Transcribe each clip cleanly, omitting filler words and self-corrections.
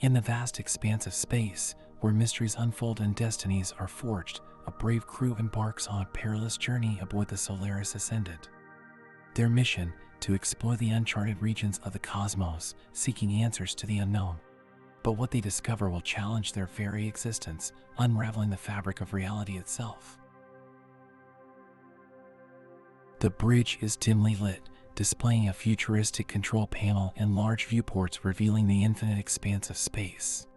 In the vast expanse of space, where mysteries unfold and destinies are forged, a brave crew embarks on a perilous journey aboard the Solaris Ascendant. Their mission, to explore the uncharted regions of the cosmos, seeking answers to the unknown. But what they discover will challenge their very existence, unraveling the fabric of reality itself. The bridge is dimly lit, displaying a futuristic control panel and large viewports revealing the infinite expanse of space.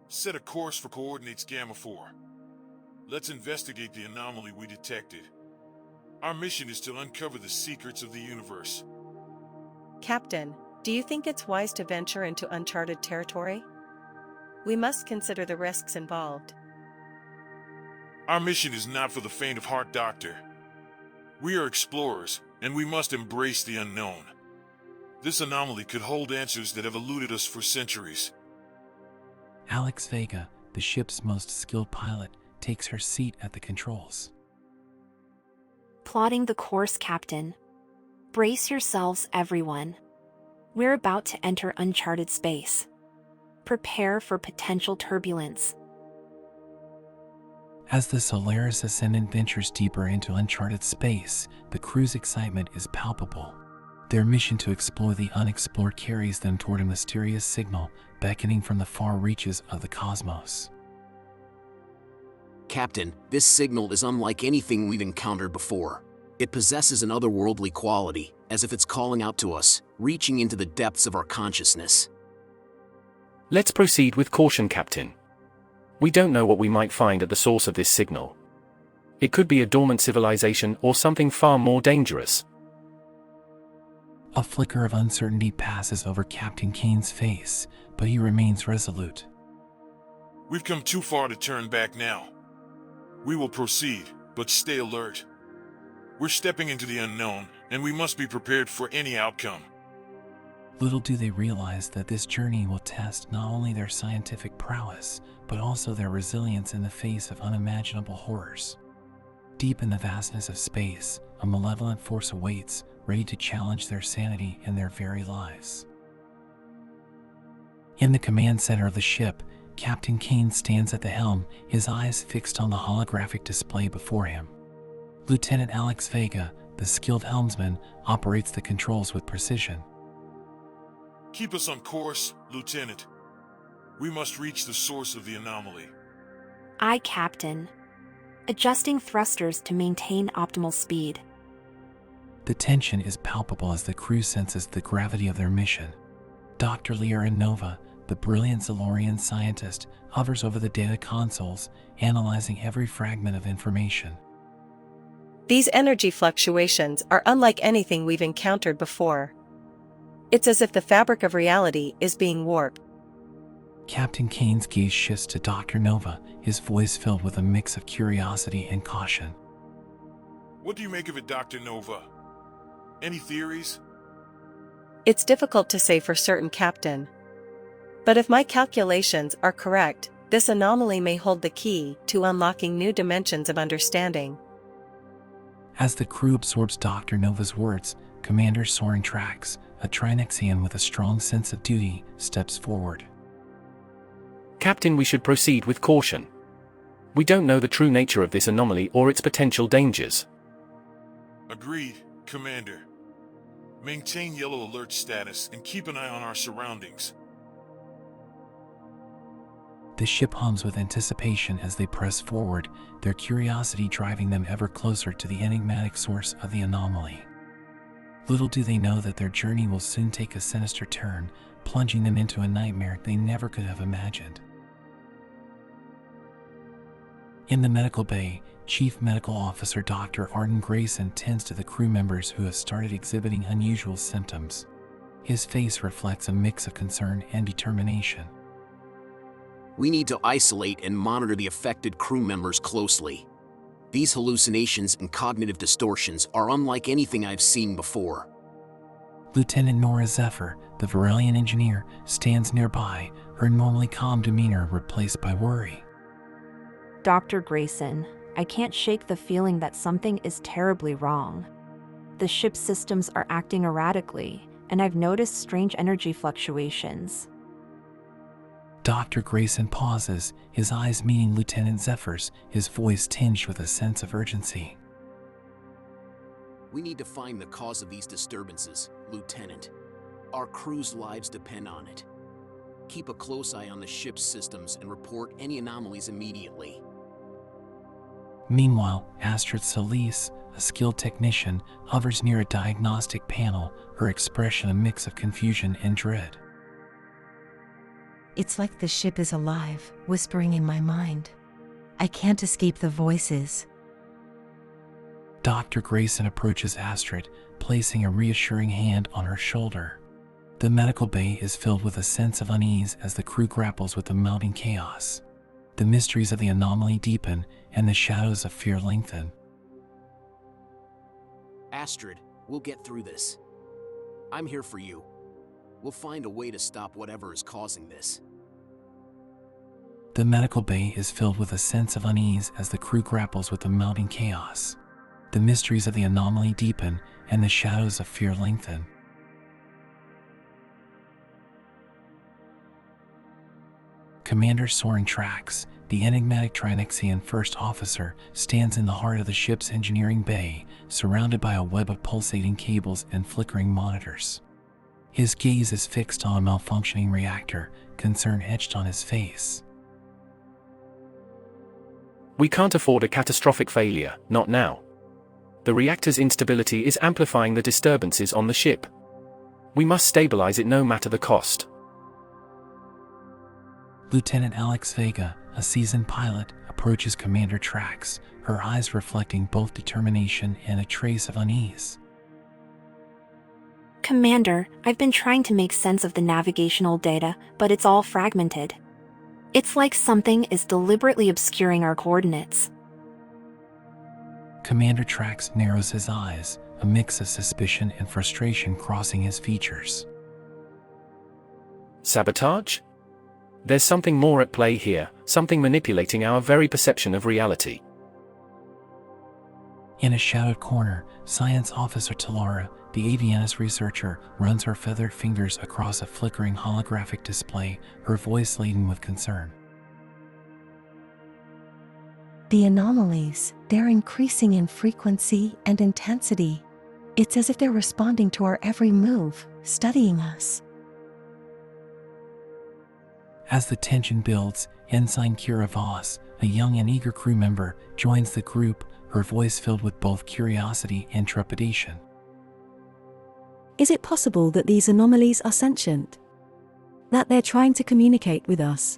Set a course for coordinates Gamma 4. Let's investigate the anomaly we detected. Our mission is to uncover the secrets of the universe. Captain, do you think it's wise to venture into uncharted territory? We must consider the risks involved. Our mission is not for the faint of heart, Doctor. We are explorers, and we must embrace the unknown. This anomaly could hold answers that have eluded us for centuries. Alex Vega, the ship's most skilled pilot, takes her seat at the controls. Plotting the course, Captain. Brace yourselves, everyone. We're about to enter uncharted space. Prepare for potential turbulence. As the Solaris Ascendant ventures deeper into uncharted space, the crew's excitement is palpable. Their mission to explore the unexplored carries them toward a mysterious signal beckoning from the far reaches of the cosmos. Captain, this signal is unlike anything we've encountered before. It possesses an otherworldly quality, as if it's calling out to us, reaching into the depths of our consciousness. Let's proceed with caution, Captain. We don't know what we might find at the source of this signal. It could be a dormant civilization or something far more dangerous. A flicker of uncertainty passes over Captain Kane's face, but he remains resolute. We've come too far to turn back now. We will proceed, but stay alert. We're stepping into the unknown, and we must be prepared for any outcome. Little do they realize that this journey will test not only their scientific prowess, but also their resilience in the face of unimaginable horrors. Deep in the vastness of space, a malevolent force awaits, ready to challenge their sanity and their very lives. In the command center of the ship, Captain Kane stands at the helm, his eyes fixed on the holographic display before him. Lieutenant Alex Vega, the skilled helmsman, operates the controls with precision. Keep us on course, Lieutenant. We must reach the source of the anomaly. Aye, Captain. Adjusting thrusters to maintain optimal speed. The tension is palpable as the crew senses the gravity of their mission. Dr. Lear Nova, the brilliant Zalorian scientist, hovers over the data consoles, analyzing every fragment of information. These energy fluctuations are unlike anything we've encountered before. It's as if the fabric of reality is being warped. Captain Kane's gaze shifts to Dr. Nova, his voice filled with a mix of curiosity and caution. What do you make of it, Dr. Nova? Any theories? It's difficult to say for certain, Captain. But if my calculations are correct, this anomaly may hold the key to unlocking new dimensions of understanding. As the crew absorbs Dr. Nova's words, Commander Soren Trax, a Trinexian with a strong sense of duty, steps forward. Captain, we should proceed with caution. We don't know the true nature of this anomaly or its potential dangers. Agreed, Commander. Maintain yellow alert status and keep an eye on our surroundings. The ship hums with anticipation as they press forward, their curiosity driving them ever closer to the enigmatic source of the anomaly. Little do they know that their journey will soon take a sinister turn, plunging them into a nightmare they never could have imagined. In the medical bay, Chief Medical Officer Dr. Arden Grayson tends to the crew members who have started exhibiting unusual symptoms. His face reflects a mix of concern and determination. We need to isolate and monitor the affected crew members closely. These hallucinations and cognitive distortions are unlike anything I've seen before. Lieutenant Nora Zephyr, the Varelian engineer, stands nearby, her normally calm demeanor replaced by worry. Dr. Grayson, I can't shake the feeling that something is terribly wrong. The ship's systems are acting erratically, and I've noticed strange energy fluctuations. Dr. Grayson pauses, his eyes meeting Lieutenant Zephyr's, his voice tinged with a sense of urgency. We need to find the cause of these disturbances, Lieutenant. Our crew's lives depend on it. Keep a close eye on the ship's systems and report any anomalies immediately. Meanwhile, Astrid Solis, a skilled technician, hovers near a diagnostic panel, her expression a mix of confusion and dread. It's like the ship is alive, whispering in my mind. I can't escape the voices. Dr. Grayson approaches Astrid, placing a reassuring hand on her shoulder. The medical bay is filled with a sense of unease as the crew grapples with the mounting chaos. The mysteries of the anomaly deepen, and the shadows of fear lengthen. Astrid, we'll get through this. I'm here for you. We'll find a way to stop whatever is causing this. The medical bay is filled with a sense of unease as the crew grapples with the mounting chaos. The mysteries of the anomaly deepen, and the shadows of fear lengthen. Commander Soren Trax, the enigmatic Trinixian first officer, stands in the heart of the ship's engineering bay, surrounded by a web of pulsating cables and flickering monitors. His gaze is fixed on a malfunctioning reactor, concern etched on his face. We can't afford a catastrophic failure, not now. The reactor's instability is amplifying the disturbances on the ship. We must stabilize it no matter the cost. Lieutenant Alex Vega, a seasoned pilot, approaches Commander Trax, her eyes reflecting both determination and a trace of unease. Commander, I've been trying to make sense of the navigational data, but it's all fragmented. It's like something is deliberately obscuring our coordinates. Commander Trax narrows his eyes, a mix of suspicion and frustration crossing his features. Sabotage? There's something more at play here, something manipulating our very perception of reality. In a shadowed corner, Science Officer Talara, the Avianus researcher, runs her feathered fingers across a flickering holographic display, her voice laden with concern. The anomalies, they're increasing in frequency and intensity. It's as if they're responding to our every move, studying us. As the tension builds, Ensign Kira Voss, a young and eager crew member, joins the group, her voice filled with both curiosity and trepidation. Is it possible that these anomalies are sentient? That they're trying to communicate with us?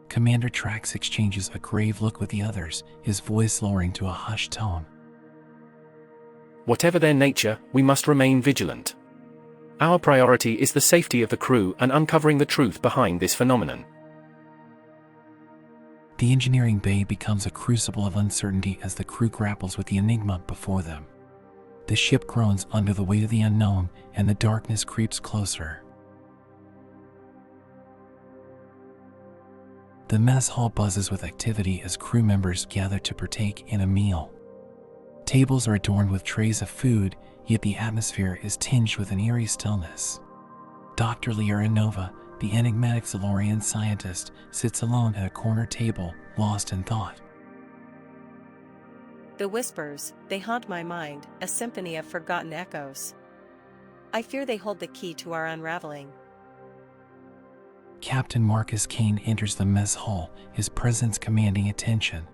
Commander Trax exchanges a grave look with the others, his voice lowering to a hushed tone. Whatever their nature, we must remain vigilant. Our priority is the safety of the crew and uncovering the truth behind this phenomenon. The engineering bay becomes a crucible of uncertainty as the crew grapples with the enigma before them. The ship groans under the weight of the unknown, and the darkness creeps closer. The mess hall buzzes with activity as crew members gather to partake in a meal. Tables are adorned with trays of food, yet the atmosphere is tinged with an eerie stillness. Dr. Liaranova, the enigmatic Zolorian scientist, sits alone at a corner table, lost in thought. The whispers, they haunt my mind, a symphony of forgotten echoes. I fear they hold the key to our unraveling. Captain Marcus Kane enters the mess hall, his presence commanding attention.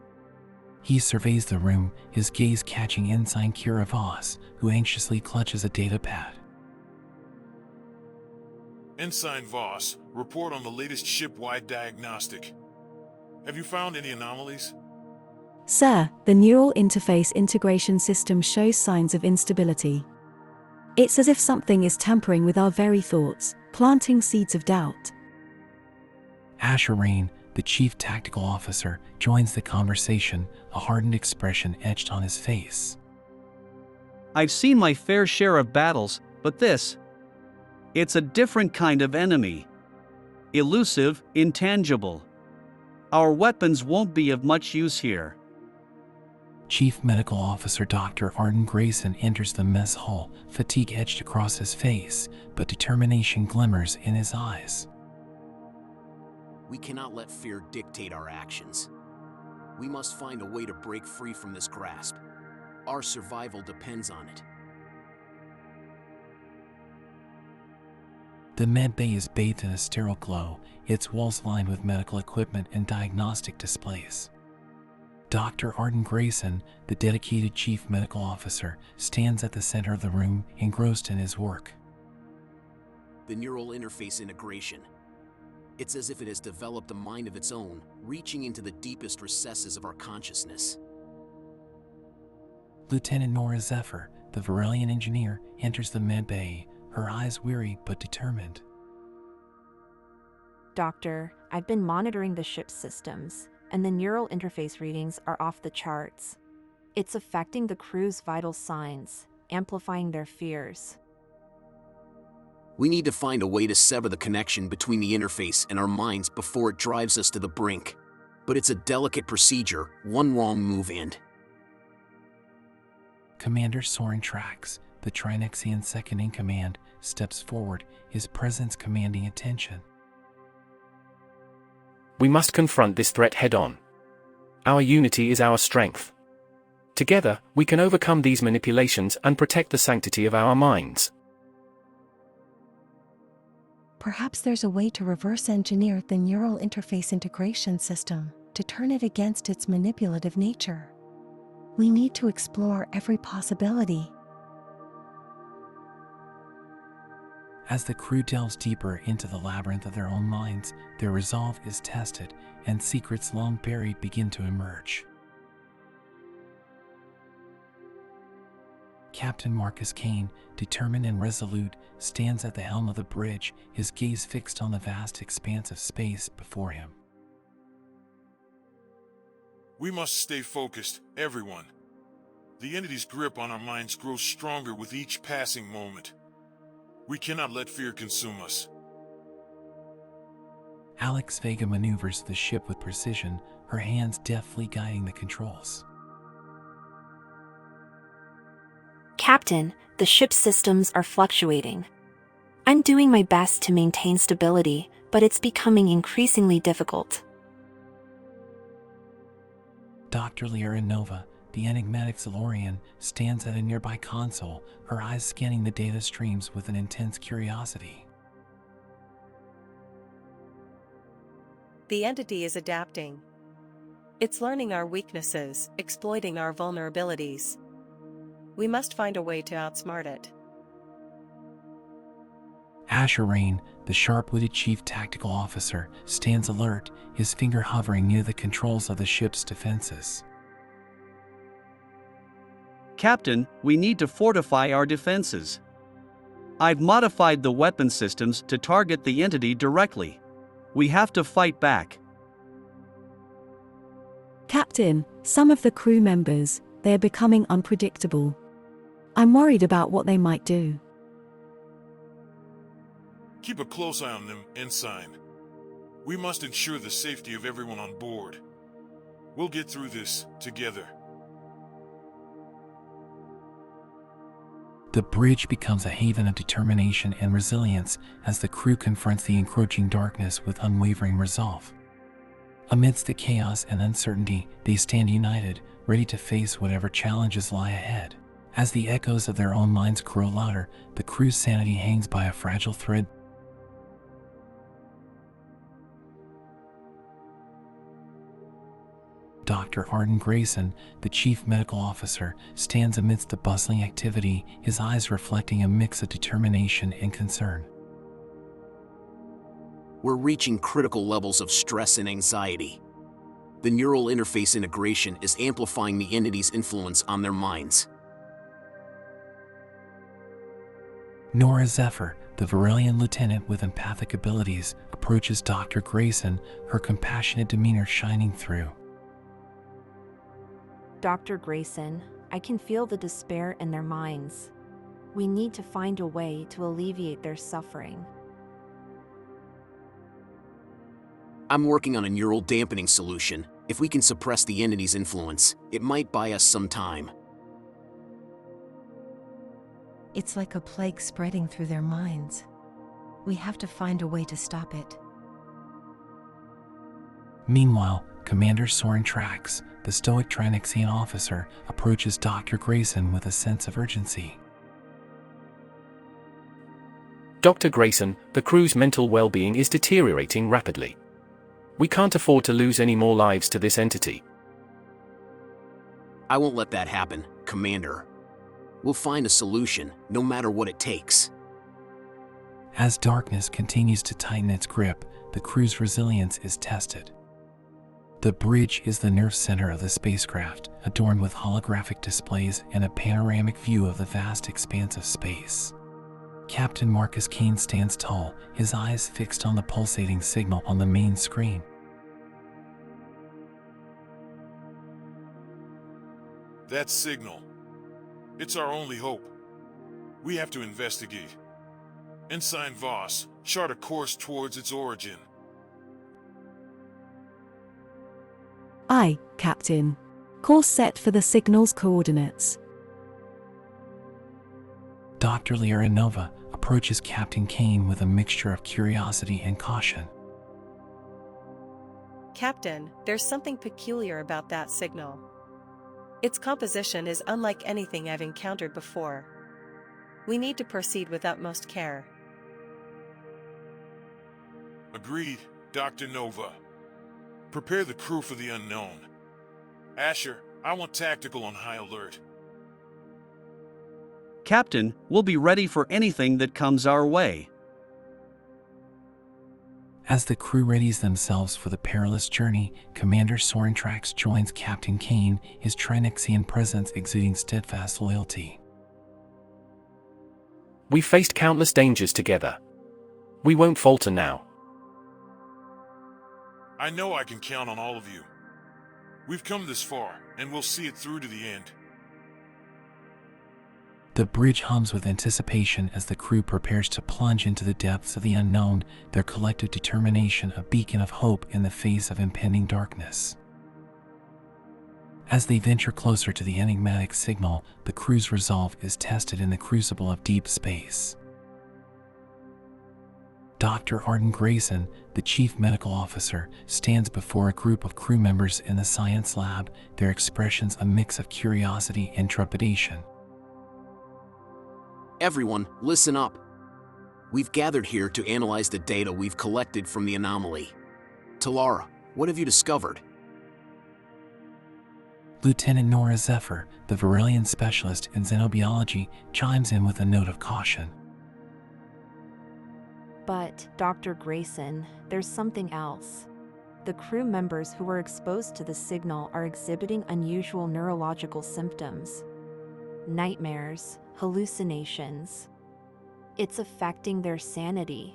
He surveys the room, his gaze catching Ensign Kira Voss, who anxiously clutches a datapad. Ensign Voss, report on the latest ship-wide diagnostic. Have you found any anomalies? Sir, the neural interface integration system shows signs of instability. It's as if something is tampering with our very thoughts, planting seeds of doubt. Asher Rain, the chief tactical officer, joins the conversation, a hardened expression etched on his face. I've seen my fair share of battles, but it's a different kind of enemy. Elusive, intangible. Our weapons won't be of much use here. Chief Medical Officer Dr. Arden Grayson enters the mess hall, fatigue etched across his face, but determination glimmers in his eyes. We cannot let fear dictate our actions. We must find a way to break free from this grasp. Our survival depends on it. The med bay is bathed in a sterile glow, its walls lined with medical equipment and diagnostic displays. Dr. Arden Grayson, the dedicated chief medical officer, stands at the center of the room, engrossed in his work. The neural interface integration. It's as if it has developed a mind of its own, reaching into the deepest recesses of our consciousness. Lieutenant Nora Zephyr, the Varelian engineer, enters the med bay, her eyes weary but determined. Doctor, I've been monitoring the ship's systems, and the neural interface readings are off the charts. It's affecting the crew's vital signs, amplifying their fears. We need to find a way to sever the connection between the interface and our minds before it drives us to the brink. But it's a delicate procedure, one wrong move and... Commander Soren Trax, the Trinexian second-in-command, steps forward, his presence commanding attention. We must confront this threat head-on. Our unity is our strength. Together, we can overcome these manipulations and protect the sanctity of our minds. Perhaps there's a way to reverse engineer the neural interface integration system to turn it against its manipulative nature. We need to explore every possibility. As the crew delves deeper into the labyrinth of their own minds, their resolve is tested, and secrets long buried begin to emerge. Captain Marcus Kane, determined and resolute, stands at the helm of the bridge, his gaze fixed on the vast expanse of space before him. We must stay focused, everyone. The entity's grip on our minds grows stronger with each passing moment. We cannot let fear consume us. Alex Vega maneuvers the ship with precision, her hands deftly guiding the controls. Captain, the ship's systems are fluctuating. I'm doing my best to maintain stability, but it's becoming increasingly difficult. Dr. Lyra Nova, the enigmatic Zolorian, stands at a nearby console, her eyes scanning the data streams with an intense curiosity. The entity is adapting. It's learning our weaknesses, exploiting our vulnerabilities. We must find a way to outsmart it. Asher Rain, the sharp-witted chief tactical officer, stands alert, his finger hovering near the controls of the ship's defenses. Captain, we need to fortify our defenses. I've modified the weapon systems to target the entity directly. We have to fight back. Captain, some of the crew members, they are becoming unpredictable. I'm worried about what they might do. Keep a close eye on them, Ensign. We must ensure the safety of everyone on board. We'll get through this together. The bridge becomes a haven of determination and resilience as the crew confronts the encroaching darkness with unwavering resolve. Amidst the chaos and uncertainty, they stand united, ready to face whatever challenges lie ahead. As the echoes of their own minds grow louder, the crew's sanity hangs by a fragile thread. Dr. Arden Grayson, the chief medical officer, stands amidst the bustling activity, his eyes reflecting a mix of determination and concern. We're reaching critical levels of stress and anxiety. The neural interface integration is amplifying the entity's influence on their minds. Nora Zephyr, the Varelian lieutenant with empathic abilities, approaches Dr. Grayson, her compassionate demeanor shining through. Dr. Grayson, I can feel the despair in their minds. We need to find a way to alleviate their suffering. I'm working on a neural dampening solution. If we can suppress the entity's influence, it might buy us some time. It's like a plague spreading through their minds. We have to find a way to stop it. Meanwhile, Commander Soren Trax, the stoic Trinixian officer, approaches Dr. Grayson with a sense of urgency. Dr. Grayson, the crew's mental well-being is deteriorating rapidly. We can't afford to lose any more lives to this entity. I won't let that happen, Commander. We'll find a solution, no matter what it takes. As darkness continues to tighten its grip, the crew's resilience is tested. The bridge is the nerve center of the spacecraft, adorned with holographic displays and a panoramic view of the vast expanse of space. Captain Marcus Kane stands tall, his eyes fixed on the pulsating signal on the main screen. That signal. It's our only hope. We have to investigate. Ensign Voss, chart a course towards its origin. Aye, Captain. Course set for the signal's coordinates. Dr. Liaranova approaches Captain Kane with a mixture of curiosity and caution. Captain, there's something peculiar about that signal. Its composition is unlike anything I've encountered before. We need to proceed with utmost care. Agreed, Dr. Nova. Prepare the crew for the unknown. Asher, I want tactical on high alert. Captain, we'll be ready for anything that comes our way. As the crew readies themselves for the perilous journey, Commander Soren Trax joins Captain Kane, his Trinixian presence exuding steadfast loyalty. We've faced countless dangers together. We won't falter now. I know I can count on all of you. We've come this far, and we'll see it through to the end. The bridge hums with anticipation as the crew prepares to plunge into the depths of the unknown, their collective determination a beacon of hope in the face of impending darkness. As they venture closer to the enigmatic signal, the crew's resolve is tested in the crucible of deep space. Dr. Arden Grayson, the chief medical officer, stands before a group of crew members in the science lab, their expressions a mix of curiosity and trepidation. Everyone, listen up. We've gathered here to analyze the data we've collected from the anomaly. Talara, what have you discovered? Lieutenant Nora Zephyr, the Varelian specialist in xenobiology, chimes in with a note of caution. But, Dr. Grayson, there's something else. The crew members who were exposed to the signal are exhibiting unusual neurological symptoms. Nightmares, hallucinations. It's affecting their sanity.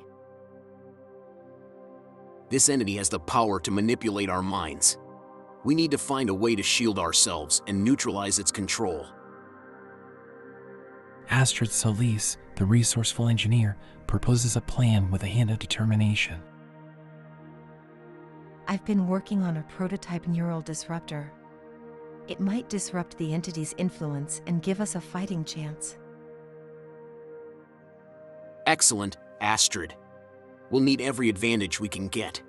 This entity has the power to manipulate our minds. We need to find a way to shield ourselves and neutralize its control. Astrid Solis, the resourceful engineer, proposes a plan with a hint of determination. I've been working on a prototype neural disruptor. It might disrupt the entity's influence and give us a fighting chance. Excellent, Astrid. We'll need every advantage we can get.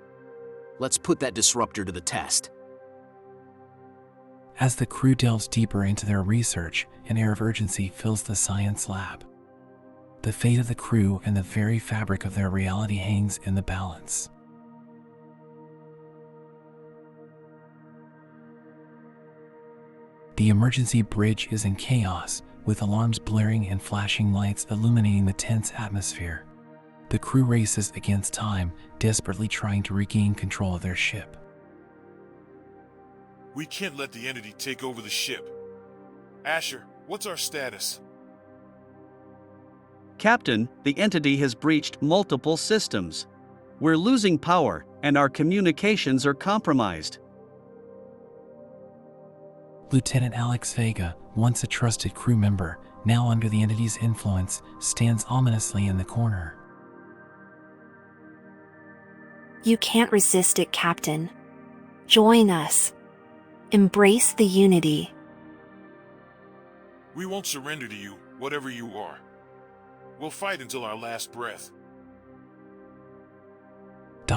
Let's put that disruptor to the test. As the crew delves deeper into their research, an air of urgency fills the science lab. The fate of the crew and the very fabric of their reality hangs in the balance. The emergency bridge is in chaos, with alarms blaring and flashing lights illuminating the tense atmosphere. The crew races against time, desperately trying to regain control of their ship. We can't let the entity take over the ship. Asher, what's our status? Captain, the entity has breached multiple systems. We're losing power, and our communications are compromised. Lieutenant Alex Vega, once a trusted crew member, now under the entity's influence, stands ominously in the corner. You can't resist it, Captain. Join us. Embrace the unity. We won't surrender to you, whatever you are. We'll fight until our last breath.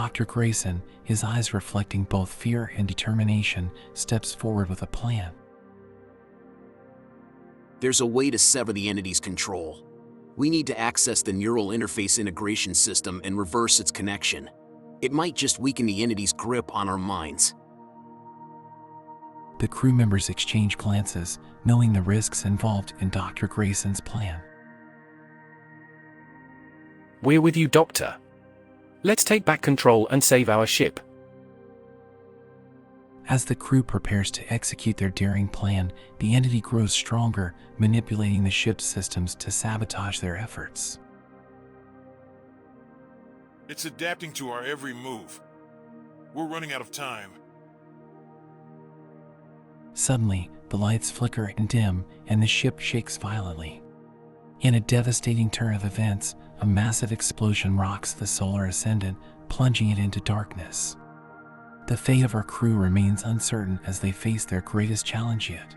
Dr. Grayson, his eyes reflecting both fear and determination, steps forward with a plan. There's a way to sever the entity's control. We need to access the neural interface integration system and reverse its connection. It might just weaken the entity's grip on our minds. The crew members exchange glances, knowing the risks involved in Dr. Grayson's plan. We're with you, Doctor. Let's take back control and save our ship. As the crew prepares to execute their daring plan, the entity grows stronger, manipulating the ship's systems to sabotage their efforts. It's adapting to our every move. We're running out of time. Suddenly, the lights flicker and dim, and the ship shakes violently. In a devastating turn of events, a massive explosion rocks the Solaris Ascendant, plunging it into darkness. The fate of our crew remains uncertain as they face their greatest challenge yet.